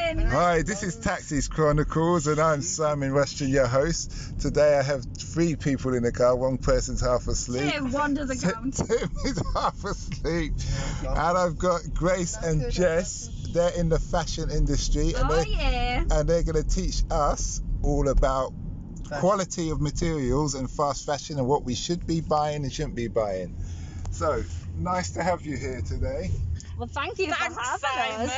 in. Hi, this is Taxis Chronicles, and I'm Simon Weston, your host. Today I have 3 people in the car. One person's half asleep. Tim wanders account. Tim is half asleep. And I've got Grace and Jess. They're in the fashion industry. And and they're going to teach us all about quality of materials and fast fashion and what we should be buying and shouldn't be buying. So, nice to have you here today. Well, thank you for having us.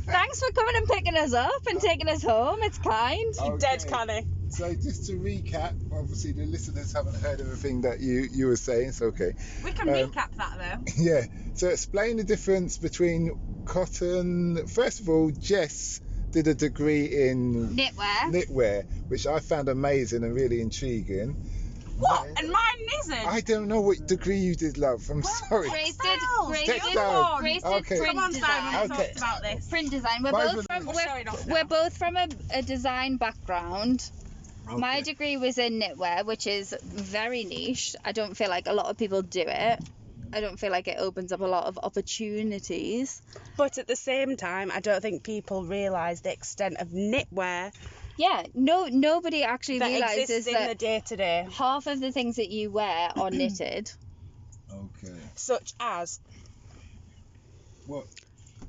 Thanks for coming and picking us up and taking us home. It's kind. Okay. Dead canny. So just to recap, obviously the listeners haven't heard everything that you were saying, so okay. We can recap that though. Yeah. So explain the difference between cotton. First of all, Jess did a degree in knitwear, which I found amazing and really intriguing. What? And mine isn't. I don't know what degree you did, love. I'm sorry. Grace did Textile. print Okay. Come on, design. Simon, talk about this. Print design. We're both from a design background. Okay. My degree was in knitwear, which is very niche. I don't feel like a lot of people do it. I don't feel like it opens up a lot of opportunities. But at the same time, I don't think people realise the extent of knitwear Yeah, nobody actually that realises exists in that the day-to-day. half of the things that you wear are knitted. Okay. Such as What?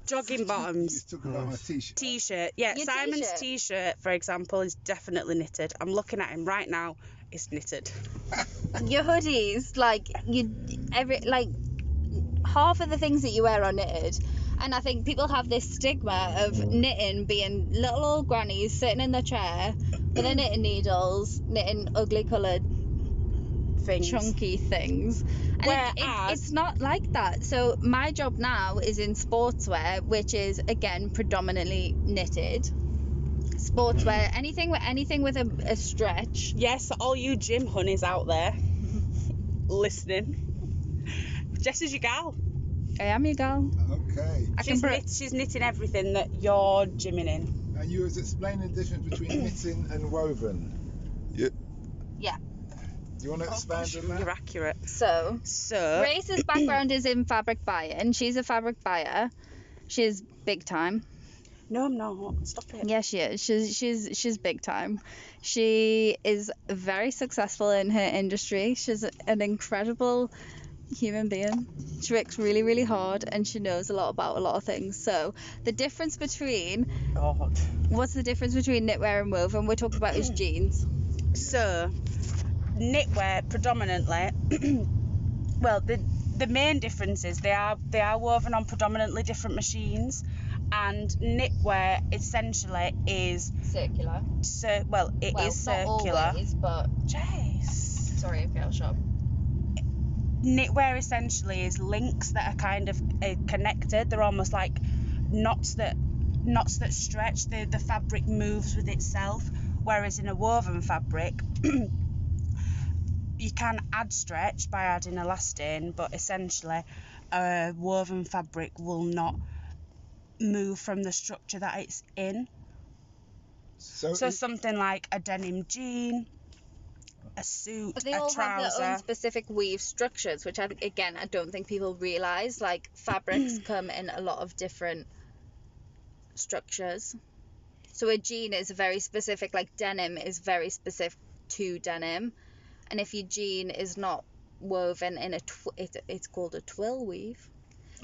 jogging bottoms. You talking about my t-shirt. T-shirt. Yeah, Your Simon's t-shirt. t-shirt, for example, is definitely knitted. I'm looking at him right now. It's knitted. Your hoodies, half of the things that you wear are knitted. And I think people have this stigma of knitting being little old grannies sitting in their chair with their knitting needles, knitting ugly coloured, Things. chunky things. And Whereas- it's not like that. So my job now is in sportswear, which is, again, predominantly knitted. Sportswear, anything with a stretch. Yes, all you gym honeys out there listening. Jess is your gal. I am your girl. Okay. She's knitting everything that you're gymming in. And you was explaining the difference between knitting and woven. Yeah. Do you want to expand on that? You're accurate. So Grace's background is in fabric buying. She's a fabric buyer. She's big time. No, I'm not. Stop it. Yeah, she is. She's big time. She is very successful in her industry. She's an incredible human being. She works really, really hard, and she knows a lot about a lot of things. So the difference between what's the difference between knitwear and woven? We're talking about is jeans. So, knitwear predominantly. Well, the main difference is they are woven on predominantly different machines, and knitwear essentially is Circular. It is not circular. always, but Jeez. sorry, okay, I'll shop. Knitwear essentially is links that are kind of connected. They're almost like knots that stretch. The fabric moves with itself, whereas in a woven fabric you can add stretch by adding elastane, but essentially a woven fabric will not move from the structure that it's in. So something like a denim jean, a suit, But they a all trouser. have their own specific weave structures, which I don't think people realise. Like, fabrics come in a lot of different structures. So a jean is very specific, like denim is very specific to denim. And if your jean is not woven in it's called a twill weave.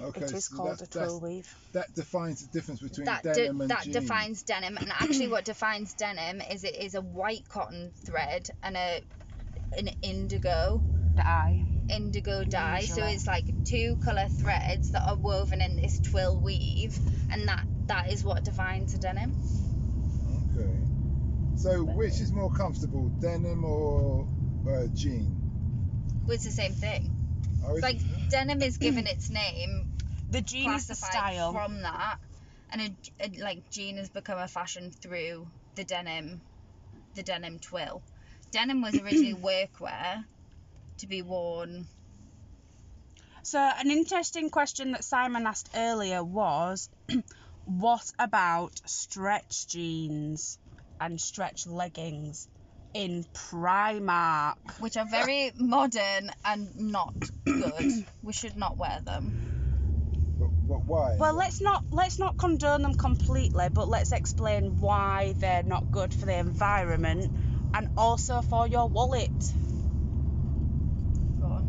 Okay, It is called a twill weave. That defines the difference between That denim and jean. defines denim. And actually what defines denim is it is a white cotton thread and an indigo Dye. dye. So Usually. it's like 2 colour threads that are woven in this twill weave, and that is what defines a denim. Okay. So which is more comfortable, denim or jean? Well, it's the same thing. Oh, It's like denim is given its name, The jean is the classified style. from that, and like jean has become a fashion through the denim twill. Denim was originally workwear to be worn. So an interesting question that Simon asked earlier was, what about stretch jeans and stretch leggings in Primark? Which are very modern and not good. We should not wear them. Why? Well, let's not condone them completely, but let's explain why they're not good for the environment and also for your wallet. Go on.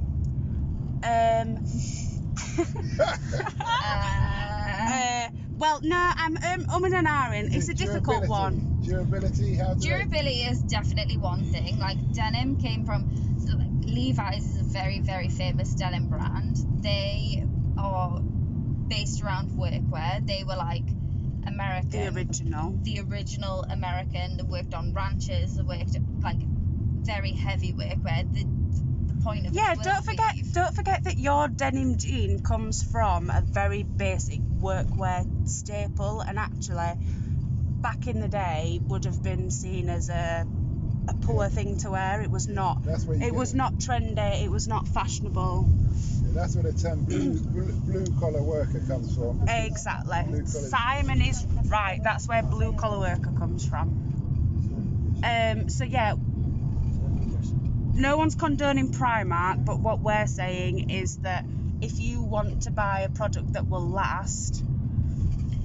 Well, no, I'm and ahhing. It's a difficult one. Durability? Durability is definitely one thing. Like, denim came from... So, like, Levi's is a very, very famous denim brand. They are based around workwear. They were, like, American. The original American. They worked on ranches. They worked, like, very heavy workwear. The point of don't forget that your denim jean comes from a very basic workwear staple, and actually back in the day would have been seen as a poor thing to wear. It was not. It was not trendy. It was not fashionable. Yeah, that's where the term blue collar worker comes from. Exactly. Simon is right. That's where blue collar worker comes from. So yeah. No one's condoning Primark, but what we're saying is that if you want to buy a product that will last,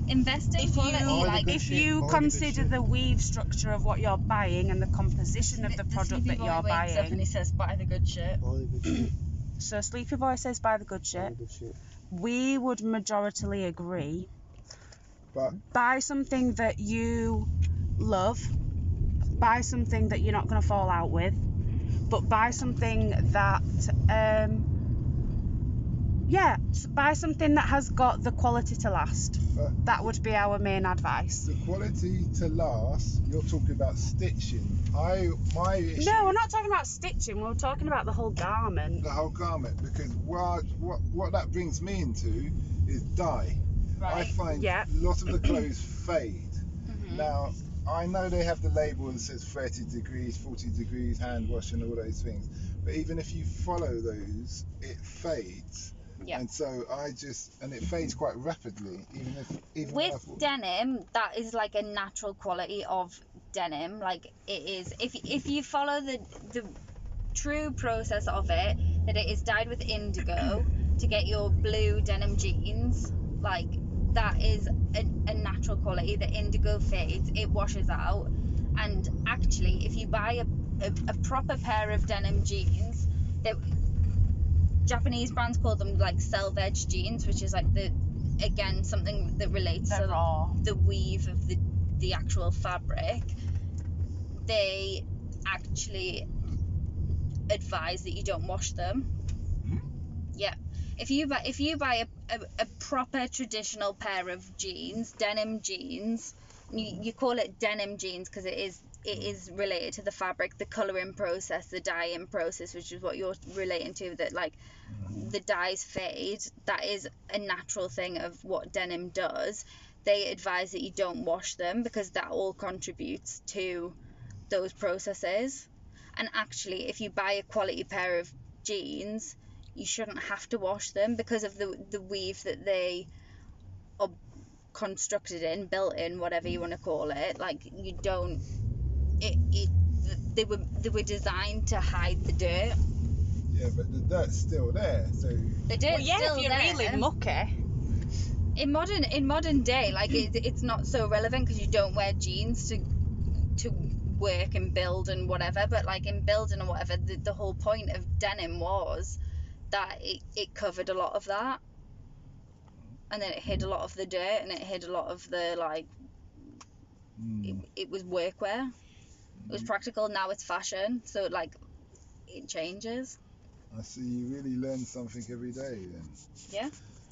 invest in quality. If you consider the weave structure of what you're buying and the composition of the product that you're buying. Up and he says, buy the good shit. So Sleepy Boy says, buy the good shit. We would majoritarily agree. But buy something that you love. Buy something that you're not going to fall out with. But buy something that, buy something that has got the quality to last. That would be our main advice. The quality to last, you're talking about stitching. My issue... No, we're not talking about stitching. We're talking about the whole garment. The whole garment, because what that brings me into is dye. Right. I find a lot of the clothes fade. Mm-hmm. Now, I know they have the label that says 30 degrees, 40 degrees, hand wash and all those things. But even if you follow those, it fades. Yeah. And so and it fades quite rapidly. With denim, that is like a natural quality of denim. Like, it is, if you follow the true process of it, that it is dyed with indigo to get your blue denim jeans, like, that is a natural quality. The indigo fades, it washes out. And actually, if you buy a proper pair of denim jeans, that Japanese brands call them like selvage jeans, which is like something that relates to the weave of the actual fabric. They actually advise that you don't wash them. Yeah. If you buy a proper traditional pair of jeans, denim jeans, you call it denim jeans because it is related to the fabric, the colouring process, the dyeing process, which is what you're relating to, that like the dyes fade. That is a natural thing of what denim does. They advise that you don't wash them because that all contributes to those processes. And actually, if you buy a quality pair of jeans, you shouldn't have to wash them because of the weave that they are constructed in, built in, whatever you want to call it. Like, you don't... They were designed to hide the dirt. Yeah, but the dirt's still there, so... The dirt's still if you're there. really mucky. In modern day, like, it's not so relevant because you don't wear jeans to work and build and whatever, but like in building or whatever, the whole point of denim was that it covered a lot of that, and then it hid a lot of the dirt, and it hid a lot of the like it was workwear. It was practical. Now it's fashion, so like it changes. I see. You really learn something every day then. Yeah.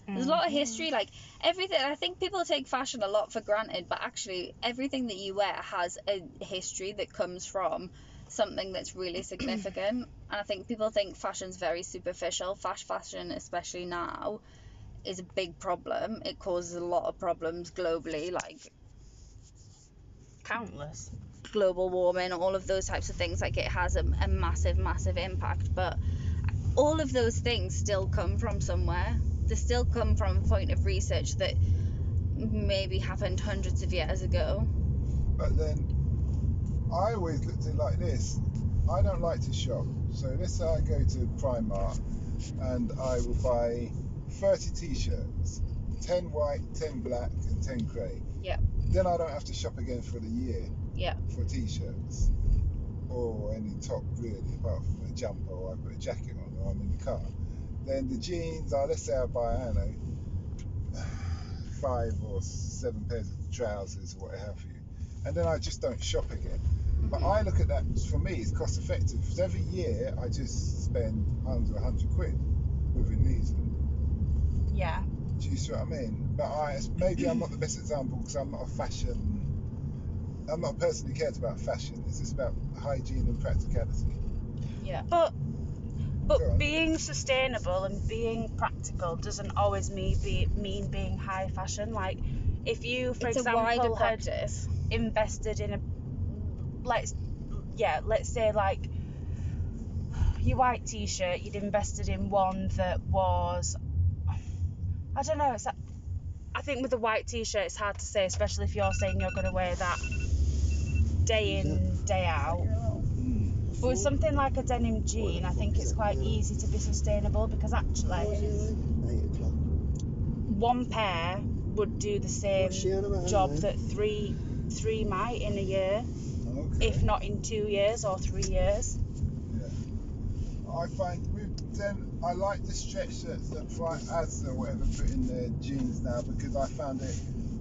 There's a lot of history, like everything. I think people take fashion a lot for granted, but actually everything that you wear has a history that comes from something that's really significant. And I think people think fashion's very superficial. Fashion, especially now, is a big problem. It causes a lot of problems globally, like countless. Global warming, all of those types of things. Like, it has a massive, massive impact. But all of those things still come from somewhere. They still come from a point of research that maybe happened hundreds of years ago. But then I always looked at it like this. I don't like to shop. So let's say I go to Primark and I will buy 30 t-shirts. 10 white, 10 black, and 10 grey. Yeah. Then I don't have to shop again for the year. Yeah. For t-shirts or any top really, apart from a jumper or I put a jacket on or I'm in the car. Then the jeans, let's say I buy, I don't know, 5 or 7 pairs of trousers or what have you, and then I just don't shop again. But I look at that, for me, it's cost effective. Because every year I just spend under 100 quid within reason. Yeah. Do you see what I mean? But maybe I'm not the best example because I'm not a person who cares about fashion. It's just about hygiene and practicality. Yeah. But being sustainable and being practical doesn't always mean being high fashion. Like, if you, for example, had invested in let's say like your white t-shirt, you'd invested in one that was, I don't know, I think with the white t-shirt it's hard to say, especially if you're saying you're going to wear that day in, day out. But with something like a denim jean, I think it's quite easy to be sustainable because actually one pair would do the same job that three might in a year, if not in 2 years or 3 years. Yeah. I find I like the stretch shirts that Asda or whatever put in their jeans now because I found it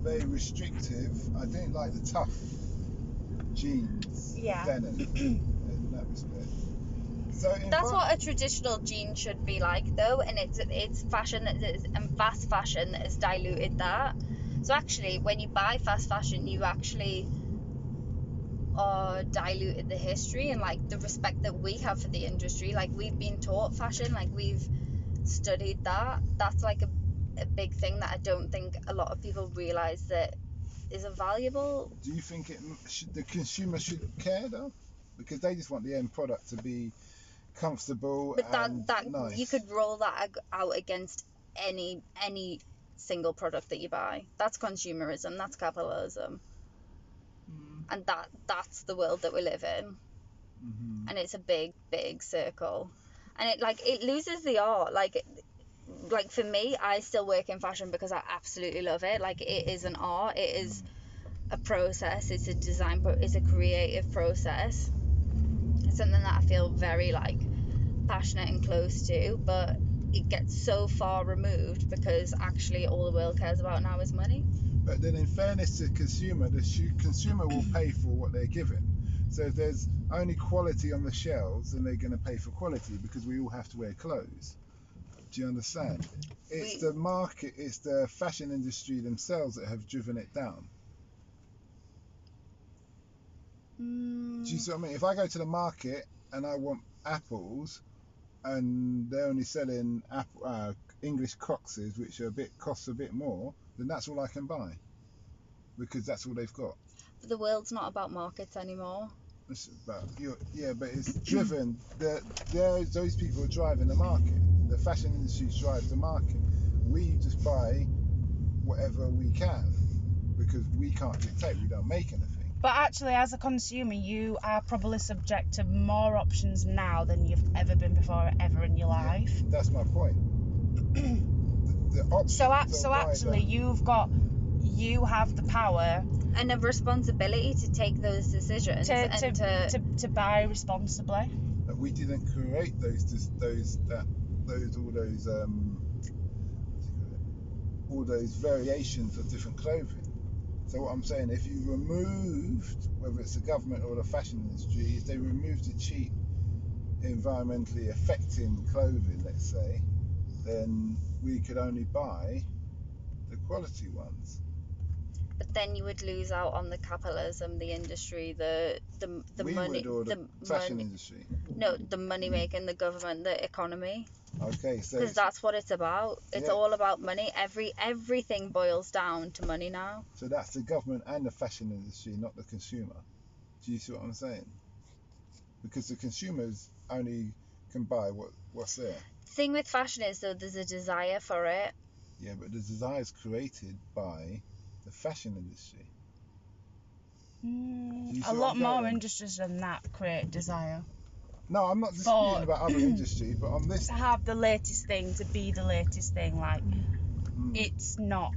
very restrictive. I didn't like the tough jeans, denim, in that respect. So that's what a traditional jean should be like, though, and it's fashion and fast fashion that has diluted that. So actually, when you buy fast fashion, you actually are diluted the history and like the respect that we have for the industry. Like, we've been taught fashion, like we've studied that. That's like a big thing that I don't think a lot of people realise that is a valuable. Do you think the consumer should care though? Because they just want the end product to be comfortable and nice. You could roll that out against any single product that you buy. That's consumerism, that's capitalism. And that's the world that we live in. And it's a big circle, and it loses the art. Like for me, I still work in fashion because I absolutely love it. Like, it is an art, it is a process, it's a design, it's a creative process. It's something that I feel very passionate and close to, but it gets so far removed because actually all the world cares about now is money. But then, in fairness to the consumer will pay for what they're given. So if there's only quality on the shelves, then they're going to pay for quality because we all have to wear clothes. Do you understand? It's the market, it's the fashion industry themselves that have driven it down. Do you see what I mean? If I go to the market and I want apples, and they're only selling English coxes, which costs a bit more, then that's all I can buy because that's all they've got. But the world's not about markets anymore. It's about but it's driven. Those people are driving the market. The fashion industry drives the market. We just buy whatever we can because we can't dictate. We don't make anything. But actually, as a consumer, you are probably subject to more options now than you've ever been before, ever in your life. Yeah, that's my point. the options so actually, you have the power and a responsibility to take those decisions to buy responsibly. But we didn't create all those variations of different clothing. So what I'm saying, if you removed, whether it's the government or the fashion industry, if they removed the cheap, environmentally affecting clothing, let's say, then we could only buy the quality ones. But then you would lose out on the capitalism, the industry, the money, the fashion industry. No, the money making, the government, the economy. Okay, so because that's what it's about. It's all about money. Everything boils down to money now. So that's the government and the fashion industry, not the consumer. Do you see what I'm saying? Because the consumers only can buy what's there. The thing with fashion is, though, there's a desire for it. Yeah, but the desire is created by the fashion industry. A lot more industries than that create desire. No, I'm not disputing about other industries, but on this... To have the latest thing, to be the latest thing, like... It's not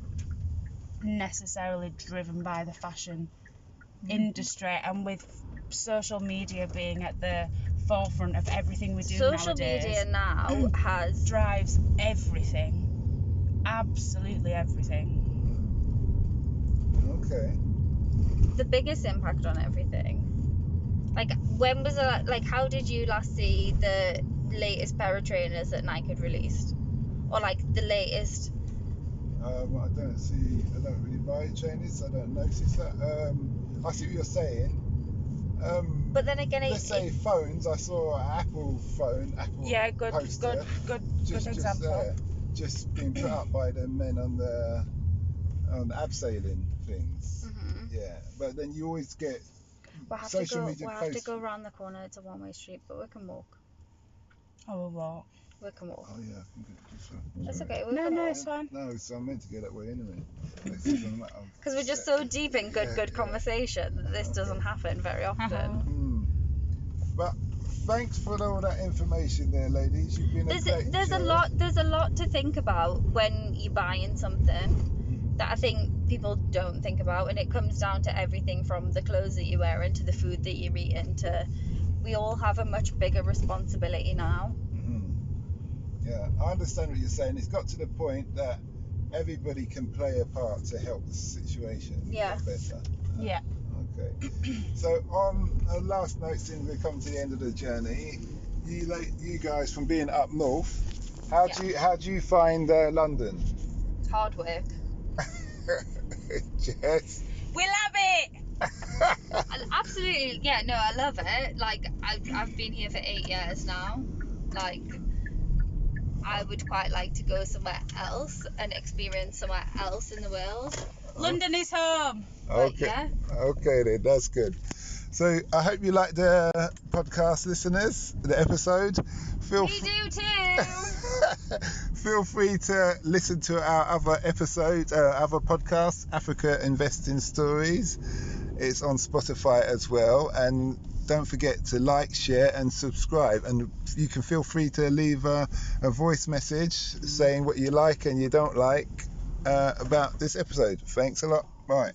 necessarily driven by the fashion industry, and with social media being at the forefront of everything we do Social nowadays, media now has drives everything, absolutely everything. Okay. the biggest impact on everything. Like, when was it? Like, how did you last see the latest pair of trainers that Nike had released, or like the latest? I don't really buy trainers, so I don't notice that. I see what you're saying. But then again, let's say phones. I saw an Apple phone, poster, good just example. there, just being put up by the men on the abseiling things. Yeah, but then you always get social media posts. We'll have to go around the corner. It's a one-way street, but we can walk. Oh, what? We can walk. Oh yeah, I can get this one. That's okay. No, it's fine. No, so I'm meant to go that way anyway. Because we're just so deep in good conversation that this doesn't happen very often. But thanks for all that information there, ladies. You've been There's a lot to think about when you're buying something that I think people don't think about, and it comes down to everything from the clothes that you're wearing to the food that you're eating. We all have a much bigger responsibility now. Yeah, I understand what you're saying. It's got to the point that everybody can play a part to help the situation get better. Yeah. Okay. So on a last note, since we come to the end of the journey, you guys from being up north, how do you find London? Hard work. Jess? We love it! Absolutely, yeah, no, I love it. Like, I've been here for 8 years now. Like, I would quite like to go somewhere else and experience somewhere else in the world. London is home. Okay. Yeah. Okay then, that's good. So I hope you like the podcast, listeners, the episode. We do too. Feel free to listen to our other episodes, other podcasts, Africa Investing Stories. It's on Spotify as well. And don't forget to like, share and subscribe. And you can feel free to leave a voice message saying what you like and you don't like about this episode. Thanks a lot. Bye.